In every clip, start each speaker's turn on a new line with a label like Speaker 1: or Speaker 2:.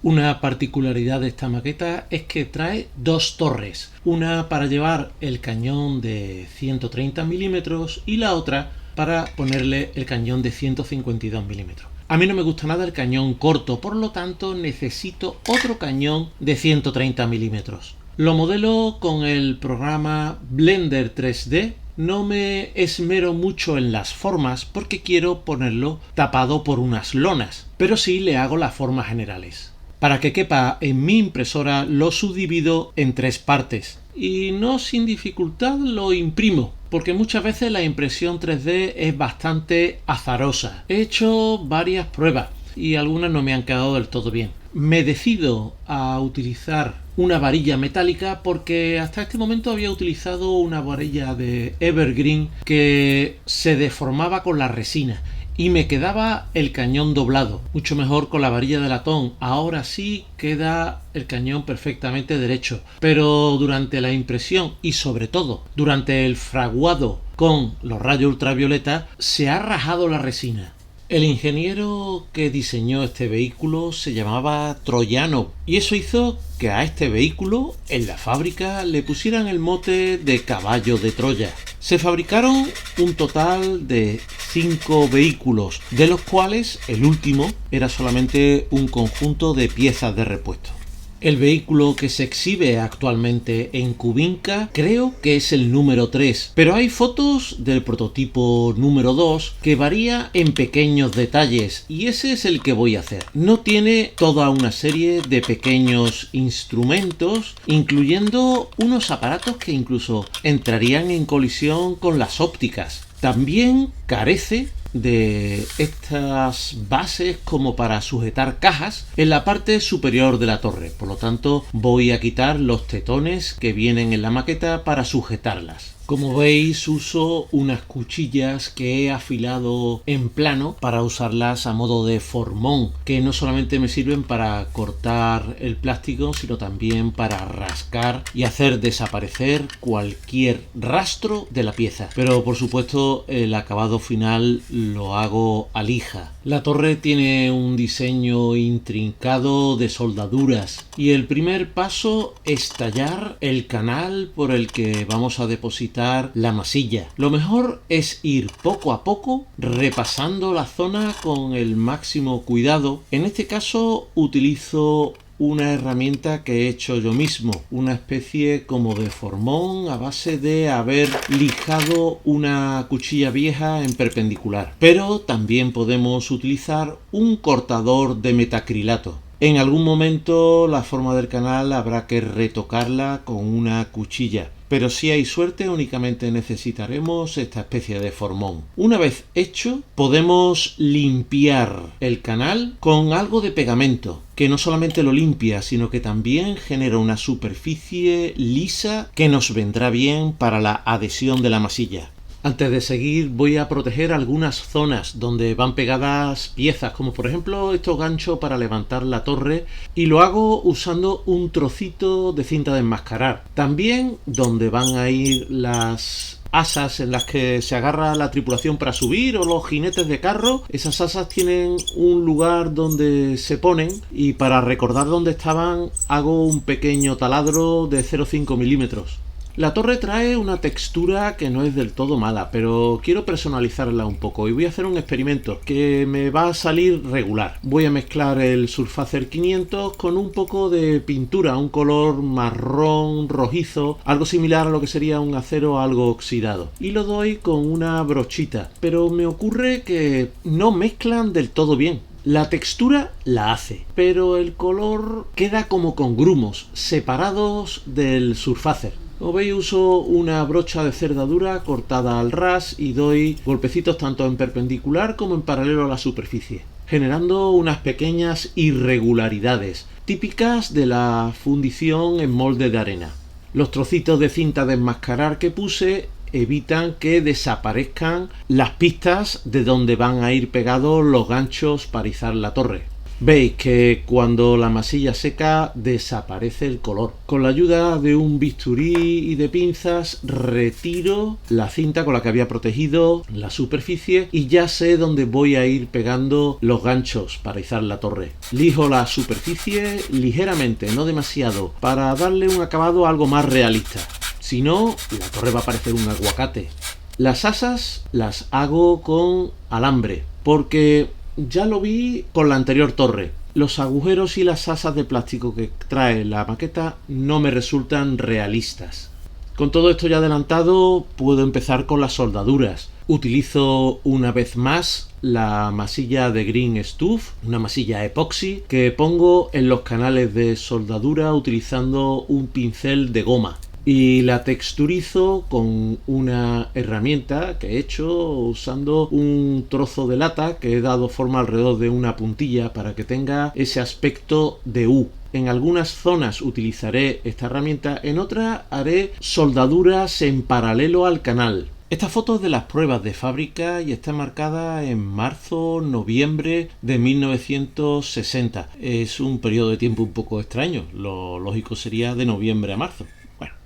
Speaker 1: Una particularidad de esta maqueta es que trae dos torres, una para llevar el cañón de 130 milímetros y la otra para ponerle el cañón de 152 milímetros. A mí no me gusta nada el cañón corto, por lo tanto necesito otro cañón de 130 milímetros. Lo modelo con el programa Blender 3D. No me esmero mucho en las formas porque quiero ponerlo tapado por unas lonas, pero sí le hago las formas generales. Para que quepa en mi impresora lo subdivido en tres partes y no sin dificultad lo imprimo, porque muchas veces la impresión 3D es bastante azarosa. He hecho varias pruebas y algunas no me han quedado del todo bien. Me decido a utilizar una varilla metálica porque hasta este momento había utilizado una varilla de Evergreen que se deformaba con la resina y me quedaba el cañón doblado, mucho mejor con la varilla de latón. Ahora sí queda el cañón perfectamente derecho, pero durante la impresión y sobre todo durante el fraguado con los rayos ultravioleta se ha rajado la resina. El ingeniero que diseñó este vehículo se llamaba Troyano y eso hizo que a este vehículo en la fábrica le pusieran el mote de caballo de Troya. Se fabricaron un total de 5 vehículos, de los cuales el último era solamente un conjunto de piezas de repuesto. El vehículo que se exhibe actualmente en Kubinka creo que es el número 3, pero hay fotos del prototipo número 2 que varía en pequeños detalles y ese es el que voy a hacer. No tiene toda una serie de pequeños instrumentos, incluyendo unos aparatos que incluso entrarían en colisión con las ópticas. También carece de estas bases como para sujetar cajas en la parte superior de la torre. Por lo tanto, voy a quitar los tetones que vienen en la maqueta para sujetarlas. Como veis, uso unas cuchillas que he afilado en plano para usarlas a modo de formón, que no solamente me sirven para cortar el plástico, sino también para rascar y hacer desaparecer cualquier rastro de la pieza. Pero por supuesto, el acabado final lo hago a lija. La torre tiene un diseño intrincado de soldaduras y el primer paso es tallar el canal por el que vamos a depositar la masilla. Lo mejor es ir poco a poco repasando la zona con el máximo cuidado. En este caso utilizo una herramienta que he hecho yo mismo, una especie como de formón a base de haber lijado una cuchilla vieja en perpendicular. Pero también podemos utilizar un cortador de metacrilato. En algún momento la forma del canal habrá que retocarla con una cuchilla, pero si hay suerte únicamente necesitaremos esta especie de formón. Una vez hecho, podemos limpiar el canal con algo de pegamento, que no solamente lo limpia, sino que también genera una superficie lisa que nos vendrá bien para la adhesión de la masilla. Antes de seguir voy a proteger algunas zonas donde van pegadas piezas, como por ejemplo estos ganchos para levantar la torre, y lo hago usando un trocito de cinta de enmascarar. También donde van a ir las asas en las que se agarra la tripulación para subir o los jinetes de carro, esas asas tienen un lugar donde se ponen y para recordar dónde estaban hago un pequeño taladro de 0,5 milímetros. La torre trae una textura que no es del todo mala, pero quiero personalizarla un poco y voy a hacer un experimento que me va a salir regular. Voy a mezclar el Surfacer 500 con un poco de pintura, un color marrón rojizo, algo similar a lo que sería un acero algo oxidado. Y lo doy con una brochita, pero me ocurre que no mezclan del todo bien. La textura la hace, pero el color queda como con grumos, separados del Surfacer. Como veis, uso una brocha de cerdadura cortada al ras y doy golpecitos tanto en perpendicular como en paralelo a la superficie, generando unas pequeñas irregularidades típicas de la fundición en molde de arena. Los trocitos de cinta de enmascarar que puse evitan que desaparezcan las pistas de donde van a ir pegados los ganchos para izar la torre. Veis que cuando la masilla seca desaparece el color. Con la ayuda de un bisturí y de pinzas retiro la cinta con la que había protegido la superficie y ya sé dónde voy a ir pegando los ganchos para izar la torre. Lijo la superficie ligeramente, no demasiado, para darle un acabado algo más realista. Si no, la torre va a parecer un aguacate. Las asas las hago con alambre, porque ya lo vi con la anterior torre. Los agujeros y las asas de plástico que trae la maqueta no me resultan realistas. Con todo esto ya adelantado, puedo empezar con las soldaduras. Utilizo una vez más la masilla de Green Stuff, una masilla epoxi que pongo en los canales de soldadura utilizando un pincel de goma. Y la texturizo con una herramienta que he hecho usando un trozo de lata que he dado forma alrededor de una puntilla para que tenga ese aspecto de U. En algunas zonas utilizaré esta herramienta, en otras haré soldaduras en paralelo al canal. Esta foto es de las pruebas de fábrica y está marcada en marzo-noviembre de 1960. Es un periodo de tiempo un poco extraño, lo lógico sería de noviembre a marzo.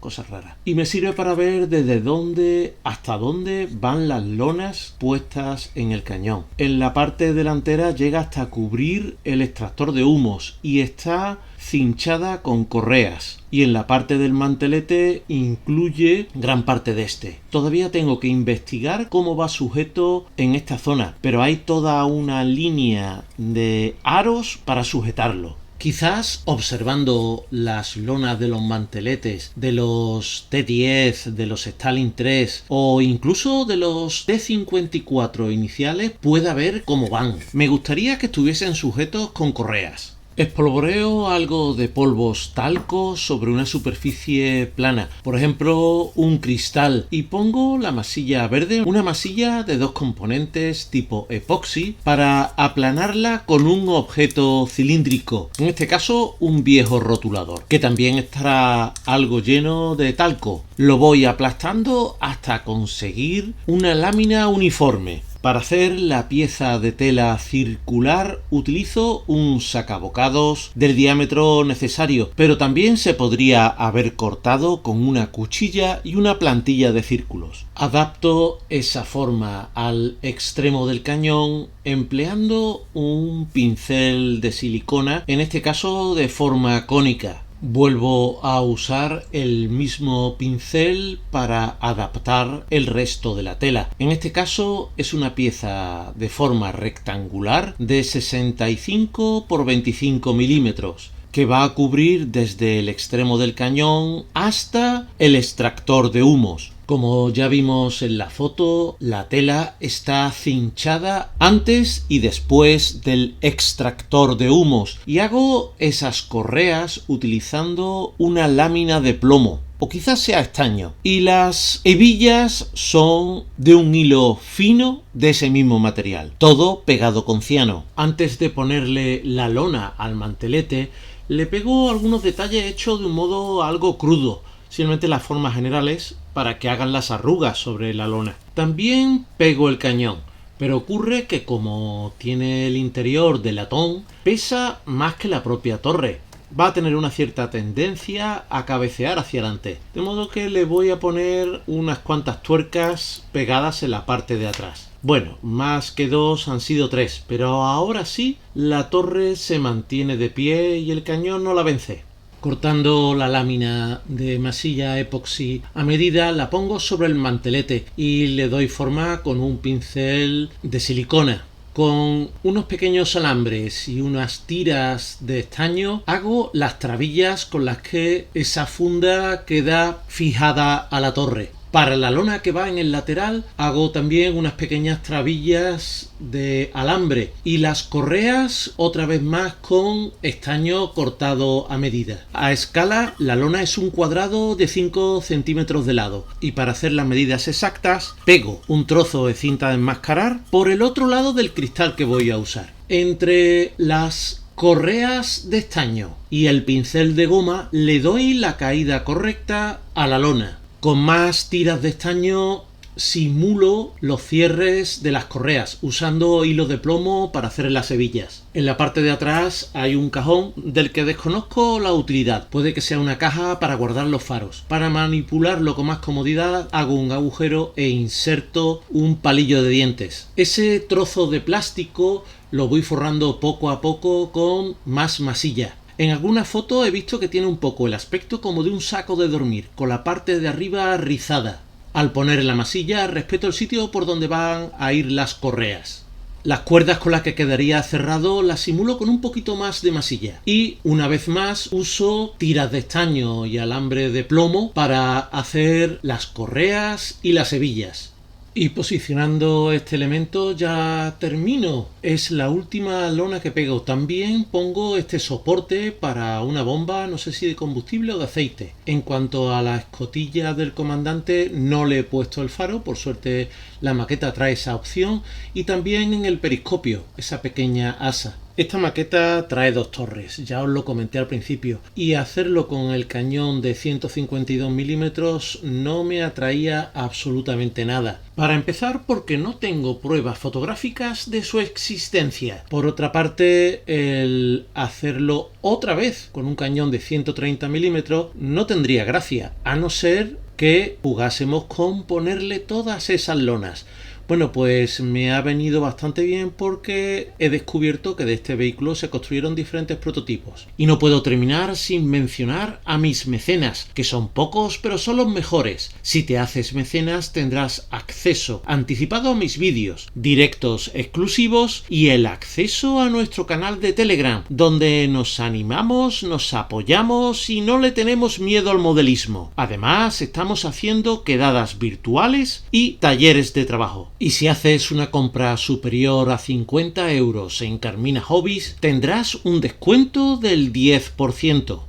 Speaker 1: Cosas raras. Y me sirve para ver desde dónde hasta dónde van las lonas puestas en el cañón. En la parte delantera llega hasta cubrir el extractor de humos y está cinchada con correas. Y en la parte del mantelete incluye gran parte de este. Todavía tengo que investigar cómo va sujeto en esta zona, pero hay toda una línea de aros para sujetarlo. Quizás observando las lonas de los manteletes, de los T10, de los Stalin 3 o incluso de los T54 iniciales pueda ver cómo van. Me gustaría que estuviesen sujetos con correas. Espolvoreo algo de polvos talco sobre una superficie plana, por ejemplo un cristal, y pongo la masilla verde, una masilla de dos componentes tipo epoxi, para aplanarla con un objeto cilíndrico, en este caso un viejo rotulador, que también estará algo lleno de talco. Lo voy aplastando hasta conseguir una lámina uniforme. Para hacer la pieza de tela circular utilizo un sacabocados del diámetro necesario, pero también se podría haber cortado con una cuchilla y una plantilla de círculos. Adapto esa forma al extremo del cañón empleando un pincel de silicona, en este caso de forma cónica. Vuelvo a usar el mismo pincel para adaptar el resto de la tela. En este caso es una pieza de forma rectangular de 65 por 25 milímetros que va a cubrir desde el extremo del cañón hasta el extractor de humos. Como ya vimos en la foto, la tela está cinchada antes y después del extractor de humos y hago esas correas utilizando una lámina de plomo o quizás sea estaño, y las hebillas son de un hilo fino de ese mismo material, todo pegado con ciano. Antes de ponerle la lona al mantelete le pego algunos detalles hechos de un modo algo crudo, simplemente las formas generales para que hagan las arrugas sobre la lona. También pego el cañón, pero ocurre que como tiene el interior de latón, pesa más que la propia torre. Va a tener una cierta tendencia a cabecear hacia adelante, de modo que le voy a poner unas cuantas tuercas pegadas en la parte de atrás. Bueno, más que dos han sido tres, pero ahora sí la torre se mantiene de pie y el cañón no la vence. Cortando la lámina de masilla epoxi a medida, la pongo sobre el mantelete y le doy forma con un pincel de silicona. Con unos pequeños alambres y unas tiras de estaño hago las trabillas con las que esa funda queda fijada a la torre. Para la lona que va en el lateral hago también unas pequeñas trabillas de alambre y las correas otra vez más con estaño cortado a medida. A escala la lona es un cuadrado de 5 centímetros de lado y para hacer las medidas exactas pego un trozo de cinta de enmascarar por el otro lado del cristal que voy a usar. Entre las correas de estaño y el pincel de goma le doy la caída correcta a la lona. Con más tiras de estaño simulo los cierres de las correas usando hilos de plomo para hacer las hebillas. En la parte de atrás hay un cajón del que desconozco la utilidad. Puede que sea una caja para guardar los faros. Para manipularlo con más comodidad hago un agujero e inserto un palillo de dientes. Ese trozo de plástico lo voy forrando poco a poco con más masilla. En alguna foto he visto que tiene un poco el aspecto como de un saco de dormir, con la parte de arriba rizada. Al poner la masilla respeto el sitio por donde van a ir las correas. Las cuerdas con las que quedaría cerrado las simulo con un poquito más de masilla. Y una vez más uso tiras de estaño y alambre de plomo para hacer las correas y las hebillas. Y posicionando este elemento ya termino. Es la última lona que pego. También pongo este soporte para una bomba, no sé si de combustible o de aceite. En cuanto a la escotilla del comandante, no le he puesto el faro. Por suerte la maqueta trae esa opción. Y también en el periscopio, esa pequeña asa. Esta maqueta trae 2 torres, ya os lo comenté al principio, y hacerlo con el cañón de 152 milímetros no me atraía absolutamente nada. Para empezar, porque no tengo pruebas fotográficas de su existencia. Por otra parte, el hacerlo otra vez con un cañón de 130 milímetros no tendría gracia, a no ser que jugásemos con ponerle todas esas lonas. Bueno, pues me ha venido bastante bien porque he descubierto que de este vehículo se construyeron diferentes prototipos. Y no puedo terminar sin mencionar a mis mecenas, que son pocos pero son los mejores. Si te haces mecenas tendrás acceso anticipado a mis vídeos, directos exclusivos y el acceso a nuestro canal de Telegram, donde nos animamos, nos apoyamos y no le tenemos miedo al modelismo. Además, estamos haciendo quedadas virtuales y talleres de trabajo. Y si haces una compra superior a 50 € en Carmina Hobbies, tendrás un descuento del 10%.